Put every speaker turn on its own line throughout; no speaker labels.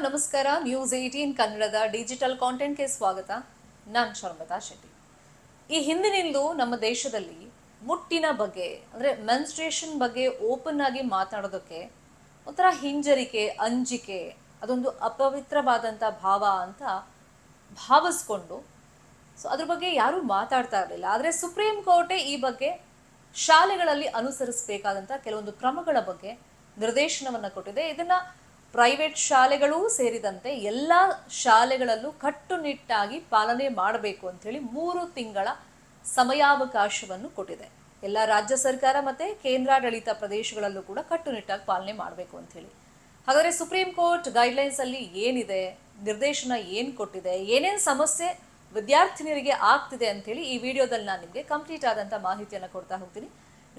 ನಮಸ್ಕಾರ. ನ್ಯೂಸ್ 18 ಕನ್ನಡದ ಡಿಜಿಟಲ್ ಕಾಂಟೆಂಟ್ಗೆ ಸ್ವಾಗತ. ನಾನು ಶರ್ಮಿತಾ ಶೆಟ್ಟಿ. ಈ ಹಿಂದಿನಿಂದಲೂ ನಮ್ಮ ದೇಶದಲ್ಲಿ ಮುಟ್ಟಿನ ಬಗ್ಗೆ ಅಂದರೆ ಮೆನ್ಸ್ಟ್ರೇಷನ್ ಬಗ್ಗೆ ಓಪನ್ ಆಗಿ ಮಾತನಾಡೋದಕ್ಕೆ ಒಂಥರ ಹಿಂಜರಿಕೆ, ಅಂಜಿಕೆ, ಅದೊಂದು ಅಪವಿತ್ರವಾದಂಥ ಭಾವ ಅಂತ ಭಾವಿಸ್ಕೊಂಡು ಅದ್ರ ಬಗ್ಗೆ ಯಾರೂ ಮಾತಾಡ್ತಾ ಇರಲಿಲ್ಲ. ಆದರೆ ಸುಪ್ರೀಂ ಕೋರ್ಟೇ ಈ ಬಗ್ಗೆ ಶಾಲೆಗಳಲ್ಲಿ ಅನುಸರಿಸಬೇಕಾದಂಥ ಕೆಲವೊಂದು ಕ್ರಮಗಳ ಬಗ್ಗೆ ನಿರ್ದೇಶನವನ್ನು ಕೊಟ್ಟಿದೆ. ಇದನ್ನು ಪ್ರೈವೇಟ್ ಶಾಲೆಗಳೂ ಸೇರಿದಂತೆ ಎಲ್ಲ ಶಾಲೆಗಳಲ್ಲೂ ಕಟ್ಟುನಿಟ್ಟಾಗಿ ಪಾಲನೆ ಮಾಡಬೇಕು ಅಂಥೇಳಿ 3 ತಿಂಗಳ ಸಮಯಾವಕಾಶವನ್ನು ಕೊಟ್ಟಿದೆ. ಎಲ್ಲ ರಾಜ್ಯ ಸರ್ಕಾರ ಮತ್ತು ಕೇಂದ್ರಾಡಳಿತ ಪ್ರದೇಶಗಳಲ್ಲೂ ಕೂಡ ಕಟ್ಟುನಿಟ್ಟಾಗಿ ಪಾಲನೆ ಮಾಡಬೇಕು ಅಂಥೇಳಿ. ಹಾಗಾದರೆ ಸುಪ್ರೀಂ ಕೋರ್ಟ್ ಗೈಡ್ಲೈನ್ಸಲ್ಲಿ ಏನಿದೆ, ನಿರ್ದೇಶನ ಏನು ಕೊಟ್ಟಿದೆ, ಏನೇನು ಸಮಸ್ಯೆ ವಿದ್ಯಾರ್ಥಿನಿಯರಿಗೆ ಆಗ್ತಿದೆ ಅಂಥೇಳಿ ಈ ವಿಡಿಯೋದಲ್ಲಿ ನಾನು ನಿಮಗೆ ಕಂಪ್ಲೀಟ್ ಆದಂಥ ಮಾಹಿತಿಯನ್ನು ಕೊಡ್ತಾ ಹೋಗ್ತೀನಿ.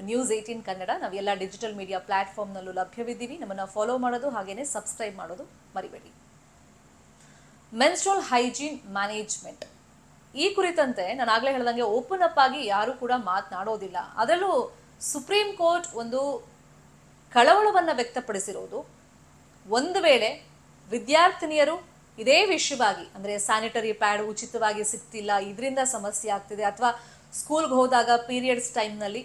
ನ್ಯೂಸ್ 18 ಕನ್ನಡ ನಾವೆಲ್ಲ ಡಿಜಿಟಲ್ ಮೀಡಿಯಾ ಪ್ಲಾಟ್ಫಾರ್ಮ್ನಲ್ಲೂ ಲಭ್ಯವಿದ್ದೀವಿ. ನಮ್ಮನ್ನು ಫಾಲೋ ಮಾಡೋದು ಹಾಗೇನೆ ಸಬ್ಸ್ಕ್ರೈಬ್ ಮಾಡೋದು ಮರಿಬೇಡಿ. ಮೆನ್ಸ್ಟ್ರುಯಲ್ ಹೈಜೀನ್ ಮ್ಯಾನೇಜ್ಮೆಂಟ್ ಈ ಕುರಿತಂತೆ ನಾನು ಆಗಲೇ ಹೇಳ್ದಂಗೆ ಓಪನ್ ಅಪ್ ಆಗಿ ಯಾರು ಕೂಡ ಮಾತನಾಡೋದಿಲ್ಲ. ಅದರಲ್ಲೂ ಸುಪ್ರೀಂ ಕೋರ್ಟ್ ಒಂದು ಕಳವಳವನ್ನು ವ್ಯಕ್ತಪಡಿಸಿರೋದು, ಒಂದು ವೇಳೆ ವಿದ್ಯಾರ್ಥಿನಿಯರು ಇದೇ ವಿಷಯವಾಗಿ ಅಂದರೆ ಸ್ಯಾನಿಟರಿ ಪ್ಯಾಡ್ ಉಚಿತವಾಗಿ ಸಿಗ್ತಿಲ್ಲ, ಇದರಿಂದ ಸಮಸ್ಯೆ ಆಗ್ತಿದೆ, ಅಥವಾ ಸ್ಕೂಲ್ಗೆ ಹೋದಾಗ ಪೀರಿಯಡ್ಸ್ ಟೈಮ್ನಲ್ಲಿ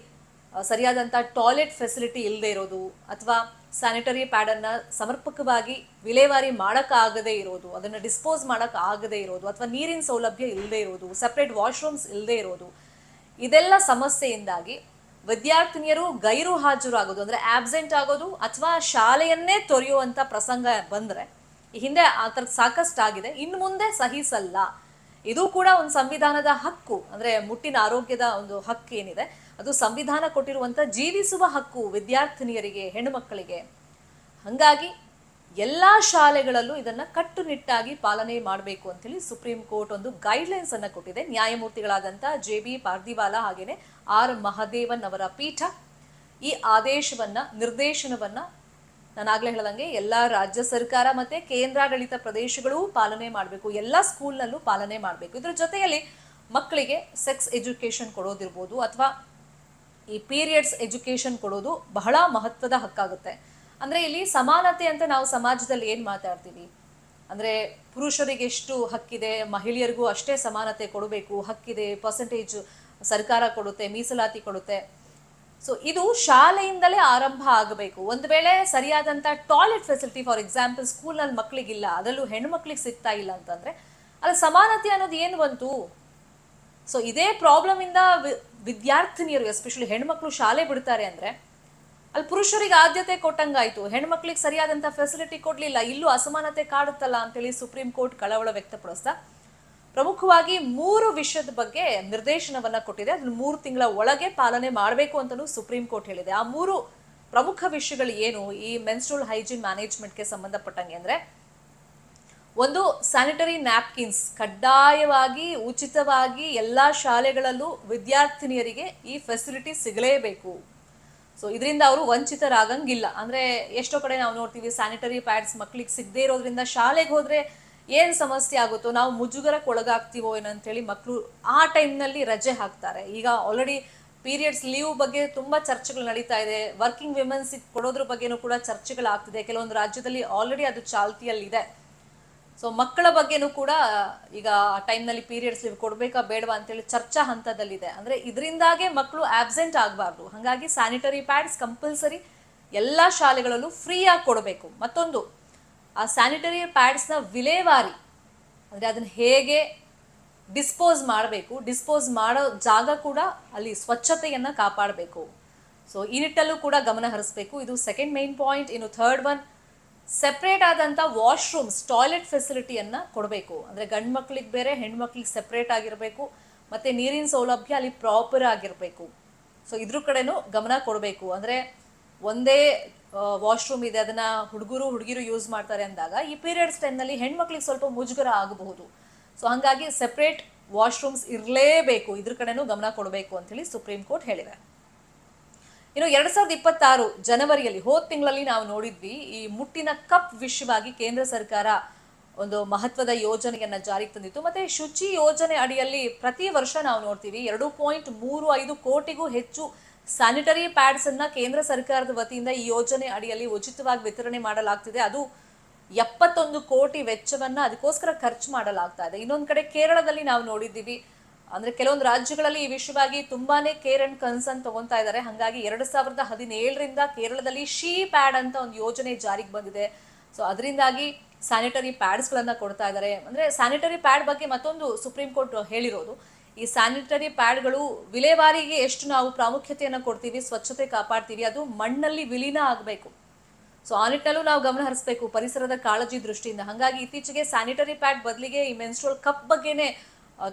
ಸರಿಯಾದಂಥ ಟಾಯ್ಲೆಟ್ ಫೆಸಿಲಿಟಿ ಇಲ್ಲದೆ ಇರೋದು, ಅಥವಾ ಸ್ಯಾನಿಟರಿ ಪ್ಯಾಡನ್ನು ಸಮರ್ಪಕವಾಗಿ ವಿಲೇವಾರಿ ಮಾಡೋಕ್ಕಾಗದೇ ಇರೋದು, ಅದನ್ನು ಡಿಸ್ಪೋಸ್ ಮಾಡೋಕ್ಕಾಗದೇ ಇರೋದು, ಅಥವಾ ನೀರಿನ ಸೌಲಭ್ಯ ಇಲ್ಲದೆ ಇರೋದು, ಸಪ್ರೇಟ್ ವಾಶ್ರೂಮ್ಸ್ ಇಲ್ಲದೆ ಇರೋದು, ಇದೆಲ್ಲ ಸಮಸ್ಯೆಯಿಂದಾಗಿ ವಿದ್ಯಾರ್ಥಿನಿಯರು ಗೈರು ಹಾಜರಾಗೋದು ಅಂದರೆ ಆಬ್ಸೆಂಟ್ ಆಗೋದು ಅಥವಾ ಶಾಲೆಯನ್ನೇ ತೊರೆಯುವಂಥ ಪ್ರಸಂಗ ಬಂದರೆ ಈ ಹಿಂದೆ ಆ ಥರದ್ದು ಸಾಕಷ್ಟು ಆಗಿದೆ. ಇನ್ನು ಮುಂದೆ ಸಹಿಸಲ್ಲ. ಇದು ಕೂಡ ಒಂದು ಸಂವಿಧಾನದ ಹಕ್ಕು, ಅಂದರೆ ಮುಟ್ಟಿನ ಆರೋಗ್ಯದ ಒಂದು ಹಕ್ಕು ಏನಿದೆ ಅದು ಸಂವಿಧಾನ ಕೊಟ್ಟಿರುವಂಥ ಜೀವಿಸುವ ಹಕ್ಕು ವಿದ್ಯಾರ್ಥಿನಿಯರಿಗೆ, ಹೆಣ್ಣುಮಕ್ಕಳಿಗೆ. ಹಾಗಾಗಿ ಎಲ್ಲ ಶಾಲೆಗಳಲ್ಲೂ ಇದನ್ನು ಕಟ್ಟುನಿಟ್ಟಾಗಿ ಪಾಲನೆ ಮಾಡಬೇಕು ಅಂತೇಳಿ ಸುಪ್ರೀಂ ಕೋರ್ಟ್ ಒಂದು ಗೈಡ್ಲೈನ್ಸ್ ಅನ್ನು ಕೊಟ್ಟಿದೆ. ನ್ಯಾಯಮೂರ್ತಿಗಳಾದಂಥ JB ಪಾರ್ದಿವಾಲಾ ಹಾಗೇನೆ R ಮಹದೇವನ್ ಅವರ ಪೀಠ ಈ ಆದೇಶವನ್ನು, ನಿರ್ದೇಶನವನ್ನು ನಾನಾಗಲೇ ಹೇಳ್ದಂಗೆ ಎಲ್ಲ ರಾಜ್ಯ ಸರ್ಕಾರ ಮತ್ತು ಕೇಂದ್ರಾಡಳಿತ ಪ್ರದೇಶಗಳೂ ಪಾಲನೆ ಮಾಡಬೇಕು, ಎಲ್ಲ ಸ್ಕೂಲ್ನಲ್ಲೂ ಪಾಲನೆ ಮಾಡಬೇಕು. ಇದ್ರ ಜೊತೆಯಲ್ಲಿ ಮಕ್ಕಳಿಗೆ ಸೆಕ್ಸ್ ಎಜುಕೇಷನ್ ಕೊಡೋದಿರ್ಬೋದು ಅಥವಾ ಈ ಪೀರಿಯಡ್ಸ್ ಎಜುಕೇಷನ್ ಕೊಡೋದು ಬಹಳ ಮಹತ್ವದ ಹಕ್ಕಾಗುತ್ತೆ. ಅಂದರೆ ಇಲ್ಲಿ ಸಮಾನತೆ ಅಂತ ನಾವು ಸಮಾಜದಲ್ಲಿ ಏನು ಮಾತಾಡ್ತೀವಿ ಅಂದರೆ ಪುರುಷರಿಗೆ ಎಷ್ಟು ಹಕ್ಕಿದೆ, ಮಹಿಳೆಯರಿಗೂ ಅಷ್ಟೇ ಸಮಾನತೆ ಕೊಡಬೇಕು, ಹಕ್ಕಿದೆ, ಪರ್ಸೆಂಟೇಜ್ ಸರ್ಕಾರ ಕೊಡುತ್ತೆ, ಮೀಸಲಾತಿ ಕೊಡುತ್ತೆ. ಇದು ಶಾಲೆಯಿಂದಲೇ ಆರಂಭ ಆಗಬೇಕು. ಒಂದು ವೇಳೆ ಸರಿಯಾದಂಥ ಟಾಯ್ಲೆಟ್ ಫೆಸಿಲಿಟಿ ಫಾರ್ ಎಕ್ಸಾಂಪಲ್ ಸ್ಕೂಲ್ನಲ್ಲಿ ಮಕ್ಕಳಿಗಿಲ್ಲ, ಅದರಲ್ಲೂ ಹೆಣ್ಣು ಮಕ್ಕಳಿಗೆ ಸಿಗ್ತಾ ಇಲ್ಲ ಅಂತಂದರೆ ಅಲ್ಲಿ ಸಮಾನತೆ ಅನ್ನೋದು ಏನು ಬಂತು? ಇದೇ ಪ್ರಾಬ್ಲಮಿಂದ ವಿದ್ಯಾರ್ಥಿನಿಯರು ಎಸ್ಪೆಷಲಿ ಹೆಣ್ಮಕ್ಳು ಶಾಲೆ ಬಿಡ್ತಾರೆ ಅಂದರೆ ಅಲ್ಲಿ ಪುರುಷರಿಗೆ ಆದ್ಯತೆ ಕೊಟ್ಟಂಗಾಯ್ತು, ಹೆಣ್ಮಕ್ಳಿಗೆ ಸರಿಯಾದಂಥ ಫೆಸಿಲಿಟಿ ಕೊಡಲಿಲ್ಲ, ಇಲ್ಲೂ ಅಸಮಾನತೆ ಕಾಡುತ್ತಲ್ಲ ಅಂತೇಳಿ ಸುಪ್ರೀಂ ಕೋರ್ಟ್ ಕಳವಳ ವ್ಯಕ್ತಪಡಿಸ್ತಾ ಪ್ರಮುಖವಾಗಿ 3 ವಿಷಯದ ಬಗ್ಗೆ ನಿರ್ದೇಶನವನ್ನು ಕೊಟ್ಟಿದೆ. ಅದನ್ನು 3 ತಿಂಗಳ ಒಳಗೆ ಪಾಲನೆ ಮಾಡಬೇಕು ಅಂತಲೂ ಸುಪ್ರೀಂ ಕೋರ್ಟ್ ಹೇಳಿದೆ. ಆ 3 ಪ್ರಮುಖ ವಿಷಯಗಳು ಏನು ಈ ಮೆನ್ಸ್ಟ್ರುಯಲ್ ಹೈಜೀನ್ ಮ್ಯಾನೇಜ್ಮೆಂಟ್ಗೆ ಸಂಬಂಧಪಟ್ಟಂಗೆ ಅಂದರೆ, ಒಂದು, ಸ್ಯಾನಿಟರಿ ನ್ಯಾಪ್ಕಿನ್ಸ್ ಕಡ್ಡಾಯವಾಗಿ ಉಚಿತವಾಗಿ ಎಲ್ಲ ಶಾಲೆಗಳಲ್ಲೂ ವಿದ್ಯಾರ್ಥಿನಿಯರಿಗೆ ಈ ಫೆಸಿಲಿಟಿ ಸಿಗಲೇಬೇಕು. ಇದರಿಂದ ಅವರು ವಂಚಿತರಾಗಂಗಿಲ್ಲ. ಅಂದರೆ ಎಷ್ಟೋ ಕಡೆ ನಾವು ನೋಡ್ತೀವಿ ಸ್ಯಾನಿಟರಿ ಪ್ಯಾಡ್ಸ್ ಮಕ್ಕಳಿಗೆ ಸಿಗದೇ ಇರೋದ್ರಿಂದ ಶಾಲೆಗೆ ಹೋದರೆ ಏನು ಸಮಸ್ಯೆ ಆಗುತ್ತೋ, ನಾವು ಮುಜುಗರಕ್ಕೆ ಒಳಗಾಗ್ತೀವೋ ಏನಂತೇಳಿ ಮಕ್ಕಳು ಆ ಟೈಮ್ನಲ್ಲಿ ರಜೆ ಹಾಕ್ತಾರೆ. ಈಗ ಆಲ್ರೆಡಿ ಪೀರಿಯಡ್ಸ್ ಲೀವ್ ಬಗ್ಗೆ ತುಂಬ ಚರ್ಚೆಗಳು ನಡೀತಾ ಇದೆ. ವರ್ಕಿಂಗ್ ವಿಮೆನ್ಸಿಗೆ ಕೊಡೋದ್ರ ಬಗ್ಗೆನೂ ಕೂಡ ಚರ್ಚೆಗಳಾಗ್ತಿದೆ. ಕೆಲವೊಂದು ರಾಜ್ಯದಲ್ಲಿ ಆಲ್ರೆಡಿ ಅದು ಚಾಲ್ತಿಯಲ್ಲಿದೆ. ಮಕ್ಕಳ ಬಗ್ಗೆನೂ ಕೂಡ ಈಗ ಆ ಟೈಮ್ನಲ್ಲಿ ಪೀರಿಯಡ್ಸ್ ಲೀವ್ ಕೊಡಬೇಕಾ ಬೇಡವಾ ಅಂತೇಳಿ ಚರ್ಚಾ ಹಂತದಲ್ಲಿದೆ. ಅಂದರೆ ಇದರಿಂದಾಗೆ ಮಕ್ಕಳು ಆಬ್ಸೆಂಟ್ ಆಗಬಾರ್ದು. ಹಾಗಾಗಿ ಸ್ಯಾನಿಟರಿ ಪ್ಯಾಡ್ಸ್ ಕಂಪಲ್ಸರಿ ಎಲ್ಲ ಶಾಲೆಗಳಲ್ಲೂ ಫ್ರೀಯಾಗಿ ಕೊಡಬೇಕು. ಮತ್ತೊಂದು, ಆ ಸ್ಯಾನಿಟರಿ ಪ್ಯಾಡ್ಸ್ನ ವಿಲೇವಾರಿ ಅಂದರೆ ಅದನ್ನು ಹೇಗೆ ಡಿಸ್ಪೋಸ್ ಮಾಡಬೇಕು, ಡಿಸ್ಪೋಸ್ ಮಾಡೋ ಜಾಗ ಕೂಡ ಅಲ್ಲಿ ಸ್ವಚ್ಛತೆಯನ್ನು ಕಾಪಾಡಬೇಕು. ಈ ನಿಟ್ಟಲ್ಲೂ ಕೂಡ ಗಮನ ಹರಿಸಬೇಕು. ಇದು ಸೆಕೆಂಡ್ ಮೇನ್ ಪಾಯಿಂಟ್. ಇನ್ನು ಥರ್ಡ್ ಒನ್, ಸೆಪ್ರೇಟ್ ಆದಂಥ ವಾಶ್ರೂಮ್ಸ್, ಟಾಯ್ಲೆಟ್ ಫೆಸಿಲಿಟಿಯನ್ನು ಕೊಡಬೇಕು. ಅಂದರೆ ಗಂಡು ಮಕ್ಕಳಿಗೆ ಬೇರೆ, ಹೆಣ್ಮಕ್ಳಿಗೆ ಸೆಪ್ರೇಟ್ ಆಗಿರಬೇಕು, ಮತ್ತು ನೀರಿನ ಸೌಲಭ್ಯ ಅಲ್ಲಿ ಪ್ರಾಪರ್ ಆಗಿರಬೇಕು. ಇದ್ರ ಕಡೆನೂ ಗಮನ ಕೊಡಬೇಕು. ಅಂದರೆ ಒಂದೇ ವಾಶ್ರೂಮ್ ಇದೆ, ಅದನ್ನು ಹುಡುಗಿರು ಯೂಸ್ ಮಾಡ್ತಾರೆ ಅಂದಾಗ ಈ ಪೀರಿಯಡ್ಸ್ ಟೈಮ್ನಲ್ಲಿ ಹೆಣ್ಮಕ್ಳಿಗೆ ಸ್ವಲ್ಪ ಮುಜುಗರ ಆಗಬಹುದು. ಹಾಗಾಗಿ ಸೆಪ್ರೇಟ್ ವಾಶ್ರೂಮ್ಸ್ ಇರಲೇಬೇಕು. ಇದ್ರ ಕಡೆನೂ ಗಮನ ಕೊಡಬೇಕು ಅಂಥೇಳಿ ಸುಪ್ರೀಂ ಕೋರ್ಟ್ ಹೇಳಿದೆ. ಇನ್ನು 2026 ಜನವರಿಯಲ್ಲಿ ಹೋದ ತಿಂಗಳಲ್ಲಿ ನಾವು ನೋಡಿದ್ವಿ, ಈ ಮುಟ್ಟಿನ ಕಪ್ ವಿಷಯವಾಗಿ ಕೇಂದ್ರ ಸರ್ಕಾರ ಒಂದು ಮಹತ್ವದ ಯೋಜನೆಯನ್ನು ಜಾರಿಗೆ ತಂದಿತ್ತು. ಮತ್ತು ಶುಚಿ ಯೋಜನೆ ಅಡಿಯಲ್ಲಿ ಪ್ರತಿ ವರ್ಷ ನಾವು ನೋಡ್ತೀವಿ 2.35 ಕೋಟಿಗೂ ಹೆಚ್ಚು ಸ್ಯಾನಿಟರಿ ಪ್ಯಾಡ್ಸನ್ನು ಕೇಂದ್ರ ಸರ್ಕಾರದ ವತಿಯಿಂದ ಈ ಯೋಜನೆ ಅಡಿಯಲ್ಲಿ ಉಚಿತವಾಗಿ ವಿತರಣೆ ಮಾಡಲಾಗ್ತಿದೆ. ಅದು 71 ಕೋಟಿ ವೆಚ್ಚವನ್ನ ಅದಕ್ಕೋಸ್ಕರ ಖರ್ಚು ಮಾಡಲಾಗ್ತಾ ಇದೆ. ಇನ್ನೊಂದು ಕಡೆ ಕೇರಳದಲ್ಲಿ ನಾವು ನೋಡಿದ್ದೀವಿ, ಅಂದ್ರೆ ಕೆಲವೊಂದು ರಾಜ್ಯಗಳಲ್ಲಿ ಈ ವಿಷಯವಾಗಿ ತುಂಬಾನೇ ಕೇರ್ ಅಂಡ್ ಕನ್ಸರ್ನ್ ತಗೊಂತಾ ಇದ್ದಾರೆ. ಹಾಗಾಗಿ 2017ರಿಂದ ಕೇರಳದಲ್ಲಿ ಶೀ ಪ್ಯಾಡ್ ಅಂತ ಒಂದು ಯೋಜನೆ ಜಾರಿಗೆ ಬಂದಿದೆ. ಸೊ ಅದರಿಂದಾಗಿ ಸ್ಯಾನಿಟರಿ ಪ್ಯಾಡ್ಸ್ಗಳನ್ನ ಕೊಡ್ತಾ ಇದ್ದಾರೆ. ಅಂದ್ರೆ ಸ್ಯಾನಿಟರಿ ಪ್ಯಾಡ್ ಬಗ್ಗೆ ಮತ್ತೊಂದು ಸುಪ್ರೀಂ ಕೋರ್ಟ್ ಹೇಳಿರೋದು, ಈ ಸ್ಯಾನಿಟರಿ ಪ್ಯಾಡ್ಗಳು ವಿಲೇವಾರಿಗೆ ಎಷ್ಟು ನಾವು ಪ್ರಾಮುಖ್ಯತೆಯನ್ನು ಕೊಡ್ತೀವಿ, ಸ್ವಚ್ಛತೆ ಕಾಪಾಡ್ತೀವಿ, ಅದು ಮಣ್ಣಲ್ಲಿ ವಿಲೀನ ಆಗಬೇಕು. ಸೊ ಆ ನಿಟ್ಟಿನಲ್ಲೂ ನಾವು ಗಮನ ಹರಿಸಬೇಕು ಪರಿಸರದ ಕಾಳಜಿ ದೃಷ್ಟಿಯಿಂದ. ಹಾಗಾಗಿ ಇತ್ತೀಚೆಗೆ ಸ್ಯಾನಿಟರಿ ಪ್ಯಾಡ್ ಬದಲಿಗೆ ಈ ಮೆನ್ಸ್ಟ್ರುವಲ್ ಕಪ್ ಬಗ್ಗೆನೇ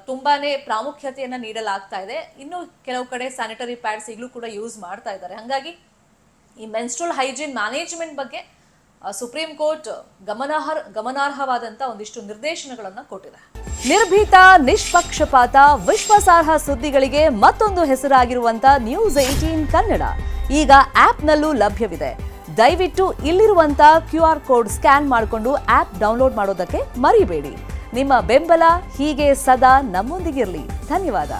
ತುಂಬಾನೇ ಪ್ರಾಮುಖ್ಯತೆಯನ್ನ ನೀಡಲಾಗ್ತಾ ಇದೆ. ಇನ್ನು ಕೆಲವು ಕಡೆ ಸ್ಯಾನಿಟರಿ ಪ್ಯಾಡ್ಸ್ ಈಗಲೂ ಕೂಡ ಯೂಸ್ ಮಾಡ್ತಾ ಇದ್ದಾರೆ. ಹಾಗಾಗಿ ಈ ಮೆನ್ಸ್ಟ್ರುವಲ್ ಹೈಜೀನ್ ಮ್ಯಾನೇಜ್ಮೆಂಟ್ ಬಗ್ಗೆ ಸುಪ್ರೀಂ ಕೋರ್ಟ್ ಗಮನಾರ್ಹವಾದಂತ ಒಂದಿಷ್ಟು ನಿರ್ದೇಶನಗಳನ್ನ ಕೊಟ್ಟಿದೆ. ನಿರ್ಭೀತ, ನಿಷ್ಪಕ್ಷಪಾತ, ವಿಶ್ವಾಸಾರ್ಹ ಸುದ್ದಿಗಳಿಗೆ ಮತ್ತೊಂದು ಹೆಸರಾಗಿರುವಂತ ನ್ಯೂಸ್ 18 ಕನ್ನಡ ಈಗ ಆಪ್ನಲ್ಲೂ ಲಭ್ಯವಿದೆ. ದಯವಿಟ್ಟು ಇಲ್ಲಿರುವಂತ QR ಕೋಡ್ ಸ್ಕ್ಯಾನ್ ಮಾಡಿಕೊಂಡು ಆಪ್ ಡೌನ್ಲೋಡ್ ಮಾಡೋದಕ್ಕೆ ಮರಿಬೇಡಿ. ನಿಮ್ಮ ಬೆಂಬಲ ಹೀಗೆ ಸದಾ ನಮ್ಮೊಂದಿಗಿರಲಿ. ಧನ್ಯವಾದ.